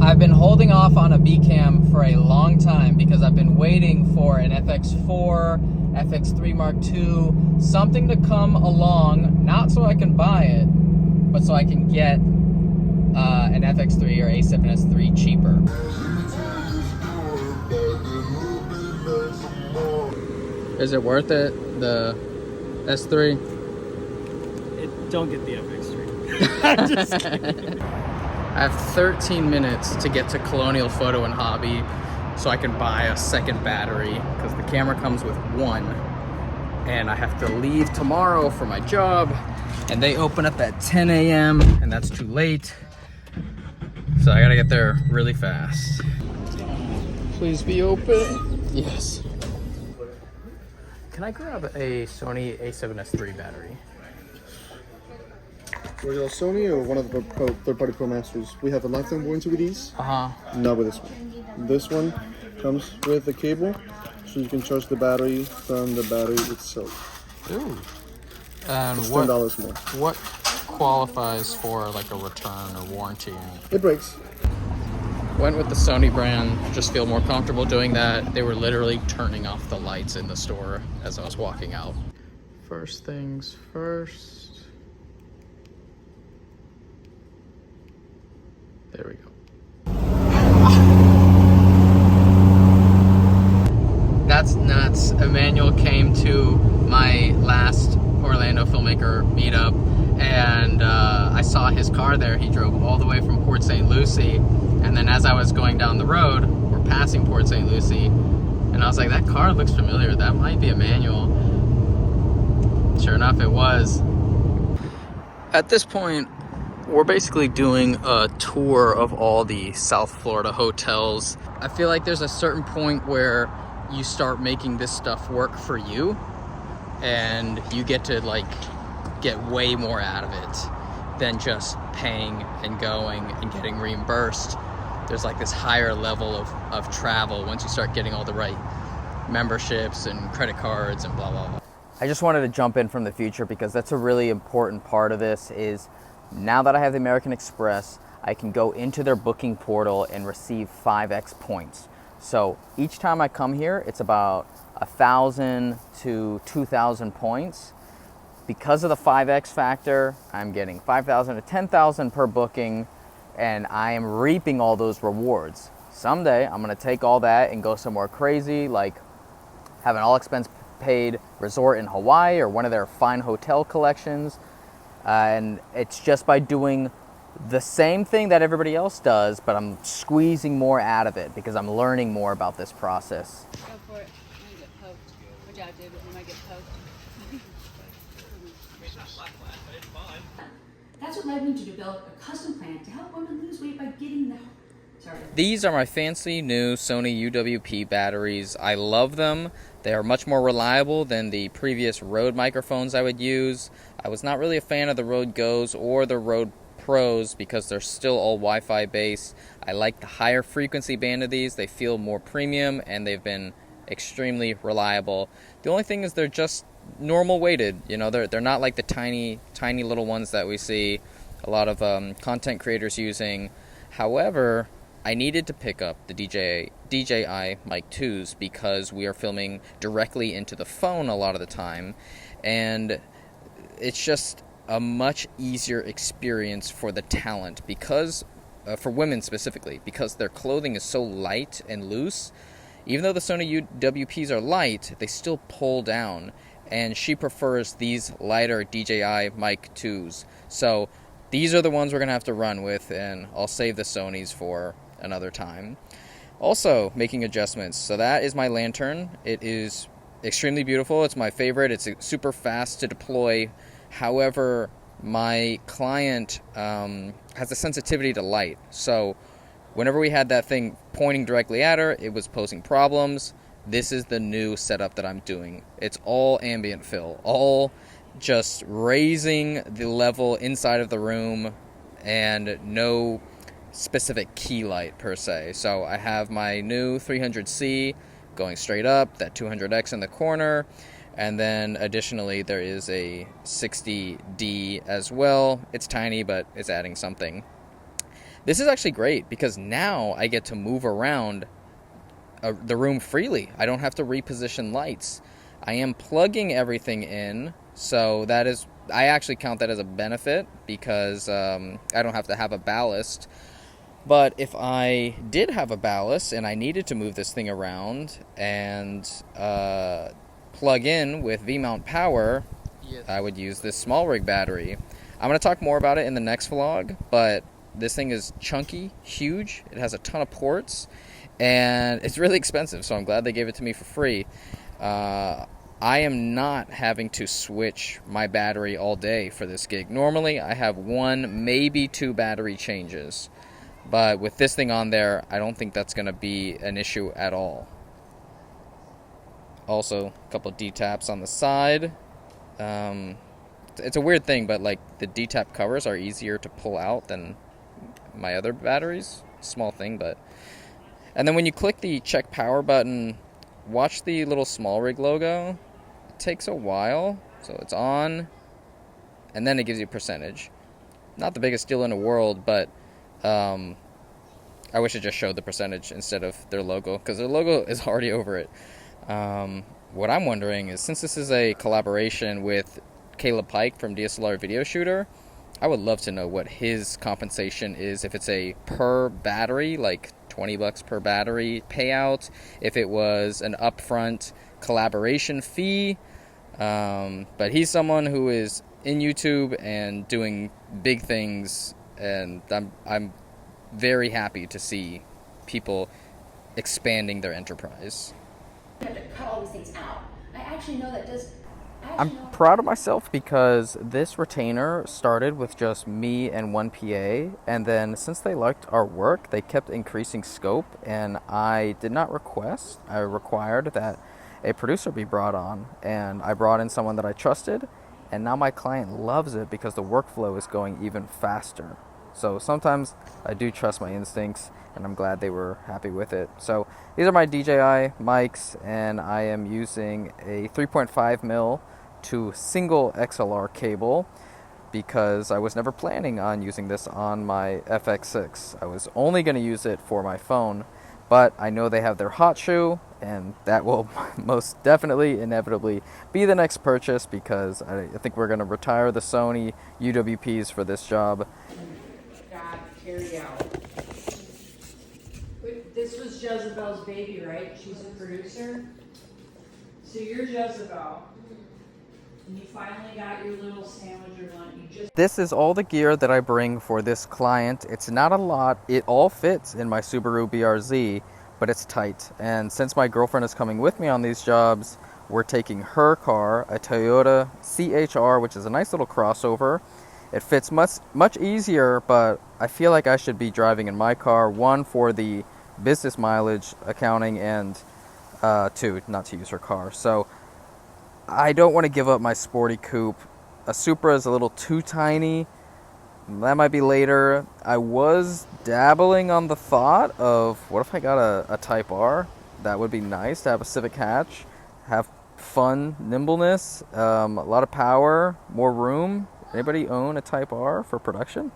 I've been holding off on a B-cam for a long time because I've been waiting for an FX4, FX3 Mark II, something to come along, not so I can buy it, but so I can get an FX3 or A7S3 cheaper. Is it worth it, the S3? Don't get the FX3. I'm just kidding. I have 13 minutes to get to Colonial Photo and Hobby so I can buy a second battery because the camera comes with one and I have to leave tomorrow for my job and they open up at 10 a.m. and that's too late. So I gotta get there really fast. Please be open. Yes. Can I grab a Sony A7S3 battery? Original Sony or one of the third-party Pro Masters. We have a lifetime warranty with these. Not with this one. This one comes with a cable, so you can charge the battery from the battery itself. Ooh. And it's $10 more. What qualifies for like a return or warranty? It breaks. Went with the Sony brand. Just feel more comfortable doing that. They were literally turning off the lights in the store as I was walking out. First things first. There we go. That's nuts. Emmanuel came to my last Orlando filmmaker meetup and I saw his car there. He drove all the way from Port St. Lucie, and then as I was going down the road, we're passing Port St. Lucie, and I was like, that car looks familiar. That might be Emmanuel. Sure enough, it was. At this point, we're basically doing a tour of all the South Florida hotels. I feel like there's a certain point where you start making this stuff work for you and you get to like get way more out of it than just paying and going and getting reimbursed. There's like this higher level of travel once you start getting all the right memberships and credit cards and blah, blah, blah. I just wanted to jump in from the future because that's a really important part of this is now that I have the American Express, I can go into their booking portal and receive 5x points. So each time I come here, it's about 1,000 to 2,000 points. Because of the 5x factor, I'm getting 5,000 to 10,000 per booking, and I am reaping all those rewards. Someday, I'm gonna take all that and go somewhere crazy, like have an all expense paid resort in Hawaii or one of their fine hotel collections. And it's just by doing the same thing that everybody else does, but I'm squeezing more out of it because I'm learning more about this process. Go for it. I'm gonna get poked. Which I did, but we might get poked. That's what led me to develop a custom plan to help women lose weight by getting the... Sorry. These are my fancy new Sony UWP batteries. I love them. They are much more reliable than the previous Rode microphones I would use. I was not really a fan of the Rode Go's or the Rode Pros because they're still all Wi-Fi based. I like the higher frequency band of these. They feel more premium and they've been extremely reliable. The only thing is they're just normal weighted. You know, they're not like the tiny little ones that we see a lot of content creators using. However, I needed to pick up the DJI Mic 2s because we are filming directly into the phone a lot of the time, and it's just a much easier experience for the talent because for women specifically, because their clothing is so light and loose. Even though the Sony UWPs are light, they still pull down, and she prefers these lighter DJI Mic 2s. So these are the ones we're going to have to run with, and I'll save the Sonys for another time. Also, making adjustments. So that is my lantern. It is extremely beautiful. It's my favorite. It's super fast to deploy. However, my client has a sensitivity to light. So whenever we had that thing pointing directly at her, it was posing problems. This is the new setup that I'm doing. It's all ambient fill, all just raising the level inside of the room and no specific key light per se. So I have my new 300C going straight up, that 200X in the corner, and then additionally there is a 60D as well. It's tiny, but it's adding something. this is actually great because now I get to move around the room freely. I don't have to reposition lights. I am plugging everything in, so I actually count that as a benefit because I don't have to have a ballast. But if I did have a ballast and I needed to move this thing around and plug in with V-mount power, I would use this small rig battery. I'm going to talk more about it in the next vlog, but this thing is chunky, huge. It has a ton of ports, and it's really expensive, so I'm glad they gave it to me for free. I am not having to switch my battery all day for this gig. Normally, I have 1, maybe 2 battery changes. But with this thing on there, I don't think that's going to be an issue at all. Also, a couple of D-taps on the side. It's a weird thing, but like the D-tap covers are easier to pull out than my other batteries. Small thing, but... And then when you click the check power button, watch the little small rig logo. It takes a while, so it's on, and then it gives you a percentage. Not the biggest deal in the world, but I wish it just showed the percentage instead of their logo, because their logo is already over it. What I'm wondering is, since this is a collaboration with Caleb Pike from DSLR Video Shooter, I would love to know what his compensation is, if it's a per battery, like $20 per battery payout, if it was an upfront collaboration fee. But he's someone who is in YouTube and doing big things, and I'm very happy to see people expanding their enterprise. You have to cut all these things out. I actually know that does. I'm proud of myself because this retainer started with just me and one PA, and then since they liked our work, they kept increasing scope, and I did not request. I required that a producer be brought on, and I brought in someone that I trusted, and now my client loves it because the workflow is going even faster. So sometimes I do trust my instincts, and I'm glad they were happy with it. So these are my DJI mics, and I am using a 3.5 mil to single XLR cable because I was never planning on using this on my FX6. I was only going to use it for my phone, but I know they have their hot shoe, and that will most definitely, inevitably be the next purchase because I think we're going to retire the Sony UWPs for this job. God, carry out. This was Jezebel's baby, right? She's a producer. So you're Jezebel. And you finally got your little sandwich or lunch. This is all the gear that I bring for this client. It's not a lot. It all fits in my Subaru BRZ, but it's tight. And since my girlfriend is coming with me on these jobs, we're taking her car, a Toyota CHR, which is a nice little crossover. It fits much easier, but I feel like I should be driving in my car, one, for the business mileage accounting, and two, not to use her car. So I don't want to give up my sporty coupe. A Supra is a little too tiny. That might be later. I was dabbling on the thought of, what if I got a Type R? That would be nice to have a Civic hatch, have fun, nimbleness, a lot of power, more room. Anybody own a Type R for production?